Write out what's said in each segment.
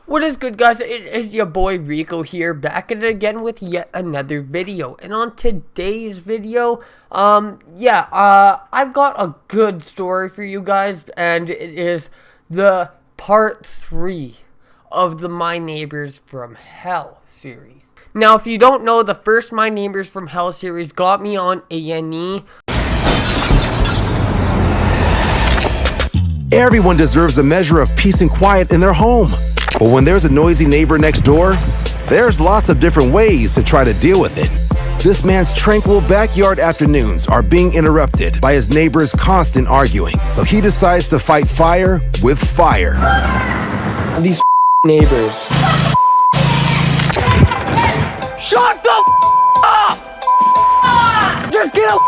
What is good, guys? It is your boy Rico here, back at it again with yet another video. And on today's video, I've got a good story for you guys, and it is the part 3 of the My Neighbors from Hell series. Now, if you don't know, the first My Neighbors from Hell series got me on A&E. Everyone deserves a measure of peace and quiet in their home. But when there's a noisy neighbor next door, there's lots of different ways to try to deal with it. This man's tranquil backyard afternoons are being interrupted by his neighbors' constant arguing. So he decides to fight fire with fire. These neighbors. Shut the up! Just get a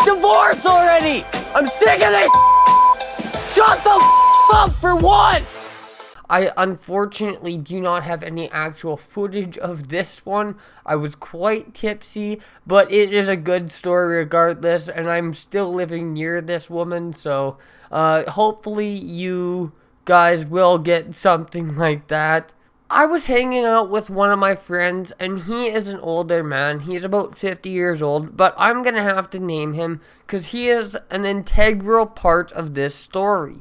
divorce already! I'm sick of this. Shut the up for once! I unfortunately do not have any actual footage of this one. I was quite tipsy, but it is a good story regardless, and I'm still living near this woman, so hopefully you guys will get something like that. I was hanging out with one of my friends, and he is an older man. He's about 50 years old, but I'm going to have to name him because he is an integral part of this story.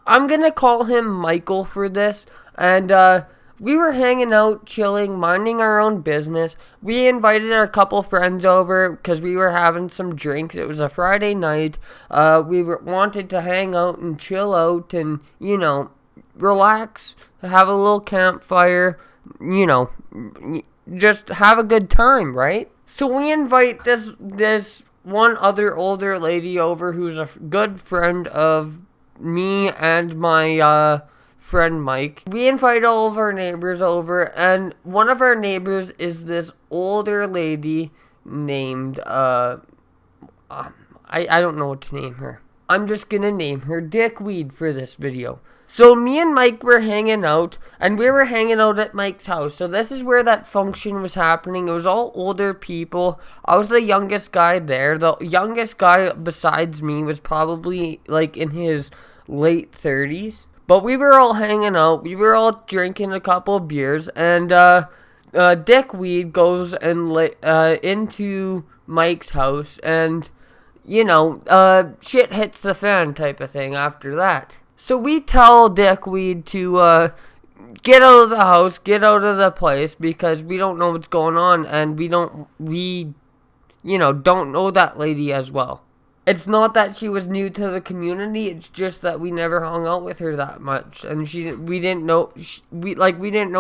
I'm going to call him Michael for this, and we were hanging out, chilling, minding our own business. We invited a couple friends over because we were having some drinks. It was a Friday night. We wanted to hang out and chill out and, you know, relax, have a little campfire, you know, just have a good time, right? So we invite this one other older lady over who's a good friend of me and my friend Mike. We invite all of our neighbors over, and one of our neighbors is this older lady named I don't know what to name her. I'm just gonna name her Dickweed for this video. So me and Mike were hanging out, and we were hanging out at Mike's house. So this is where that function was happening. It was all older people. I was the youngest guy there. The youngest guy besides me was probably like in his late 30s. But we were all hanging out. We were all drinking a couple of beers, and Dickweed goes and into Mike's house, and you know, shit hits the fan type of thing after that. So we tell Dickweed to get out of the house, get out of the place, because we don't know what's going on, and we don't know that lady as well. It's not that she was new to the community, it's just that we never hung out with her that much, and we didn't know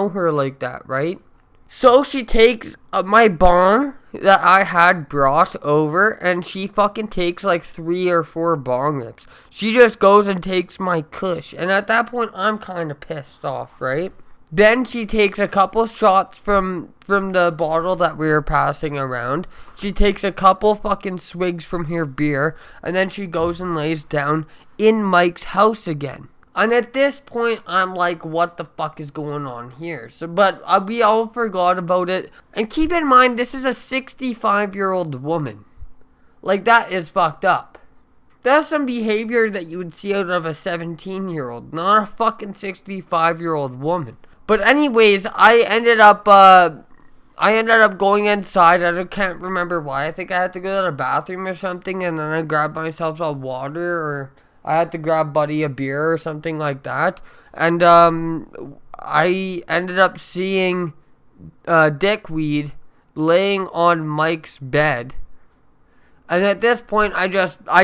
her like that, right? So she takes my bong that I had brought over, and she fucking takes like 3 or 4 bong rips. She just goes and takes my kush, and at that point I'm kind of pissed off, right? Then she takes a couple shots from the bottle that we were passing around. She takes a couple fucking swigs from her beer, and then she goes and lays down in Mike's house again. And at this point, I'm like, what the fuck is going on here? But we all forgot about it. And keep in mind, this is a 65-year-old woman. Like, that is fucked up. That's some behavior that you would see out of a 17-year-old, not a fucking 65-year-old woman. But anyways, I ended up going inside. I can't remember why. I think I had to go to the bathroom or something, and then I grabbed myself some water, or I had to grab Buddy a beer or something like that. And I ended up seeing Dickweed laying on Mike's bed. And at this point, I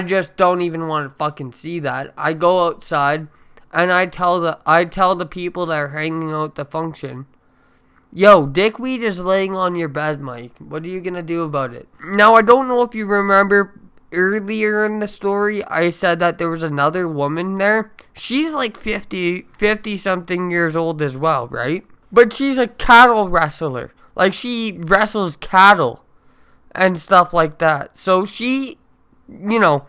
just don't even want to fucking see that. I go outside, and I tell the people that are hanging out the function, yo, Dickweed is laying on your bed, Mike. What are you gonna do about it? Now, I don't know if you remember, earlier in the story, I said that there was another woman there. She's like 50 something years old as well, right? But she's a cattle wrestler. Like, she wrestles cattle and stuff like that. So she, you know,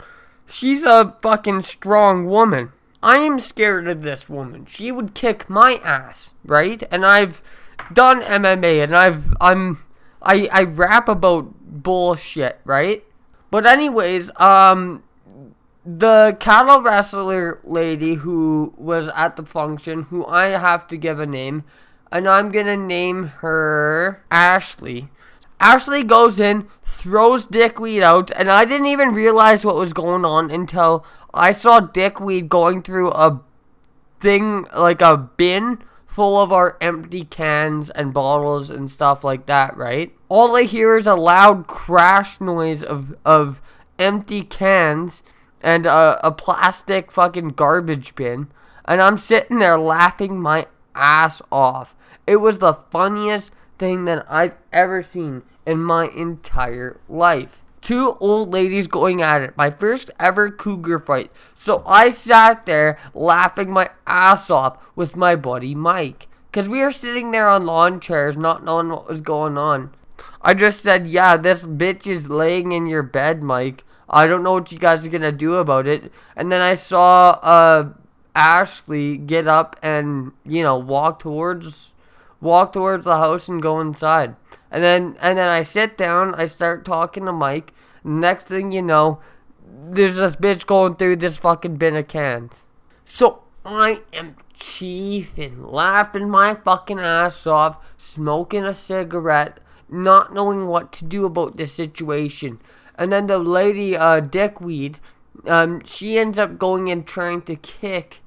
she's a fucking strong woman. I am scared of this woman. She would kick my ass, right? And I've done MMA, and I rap about bullshit, right? But anyways, the cattle wrestler lady who was at the function, who I have to give a name, and I'm gonna name her Ashley. Ashley goes in, throws Dickweed out, and I didn't even realize what was going on until I saw Dickweed going through a thing, like a bin full of our empty cans and bottles and stuff like that, right? All I hear is a loud crash noise of empty cans and a plastic fucking garbage bin, and I'm sitting there laughing my ass off. It was the funniest thing that I've ever seen in my entire life. Two old ladies going at it. My first ever cougar fight. So I sat there laughing my ass off with my buddy Mike. Because we were sitting there on lawn chairs not knowing what was going on. I just said, yeah, this bitch is laying in your bed, Mike. I don't know what you guys are going to do about it. And then I saw Ashley get up and, walk towards the house and go inside. And then I sit down, I start talking to Mike. Next thing you know, there's this bitch going through this fucking bin of cans. So I am chiefing, laughing my fucking ass off, smoking a cigarette, not knowing what to do about this situation. And then the lady, Dickweed, she ends up going and trying to kick,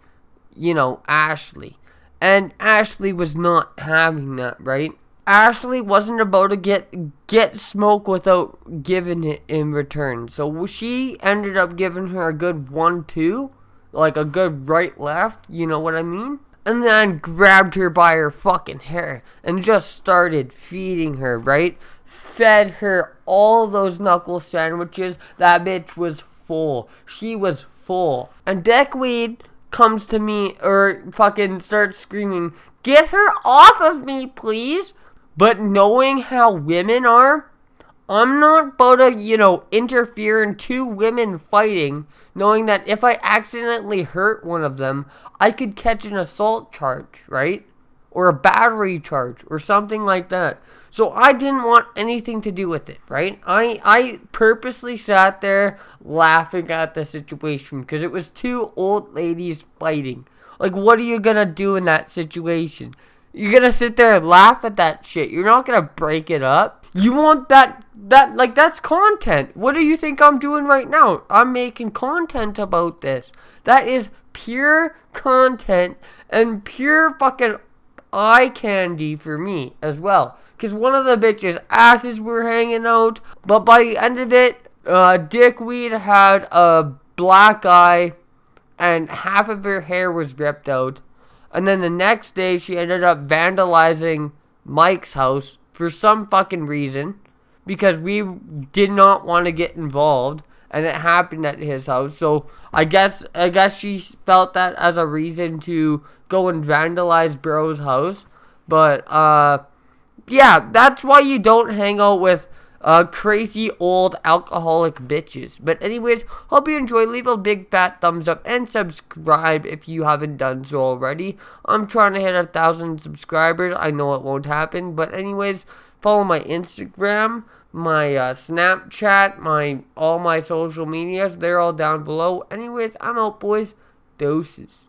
Ashley. And Ashley was not having that, right? Ashley wasn't about to get smoke without giving it in return. So she ended up giving her a good 1-2, like a good right-left, you know what I mean? And then grabbed her by her fucking hair and just started feeding her, right? Fed her all those knuckle sandwiches. That bitch was full. She was full. And Dickweed comes to me, or fucking starts screaming, "Get her off of me, please!" But knowing how women are, I'm not about to, interfere in two women fighting, knowing that if I accidentally hurt one of them, I could catch an assault charge, right? Or a battery charge, or something like that. So I didn't want anything to do with it, right? I purposely sat there laughing at the situation, because it was two old ladies fighting. Like, what are you gonna do in that situation? You're gonna sit there and laugh at that shit. You're not gonna break it up. You want that's content. What do you think I'm doing right now? I'm making content about this. That is pure content and pure fucking eye candy for me as well. Because one of the bitches' asses were hanging out. But by the end of it, Dickweed had a black eye and half of her hair was ripped out. And then the next day, she ended up vandalizing Mike's house for some fucking reason. Because we did not want to get involved. And it happened at his house. So I guess she felt that as a reason to go and vandalize bro's house. But, yeah, that's why you don't hang out with crazy old alcoholic bitches. But anyways, hope you enjoy. Leave a big fat thumbs up and subscribe if you haven't done so already. I'm trying to hit 1,000 subscribers. I know it won't happen, but anyways, follow my Instagram, my Snapchat, all my social medias. They're all down below. Anyways, I'm out, boys. Doses.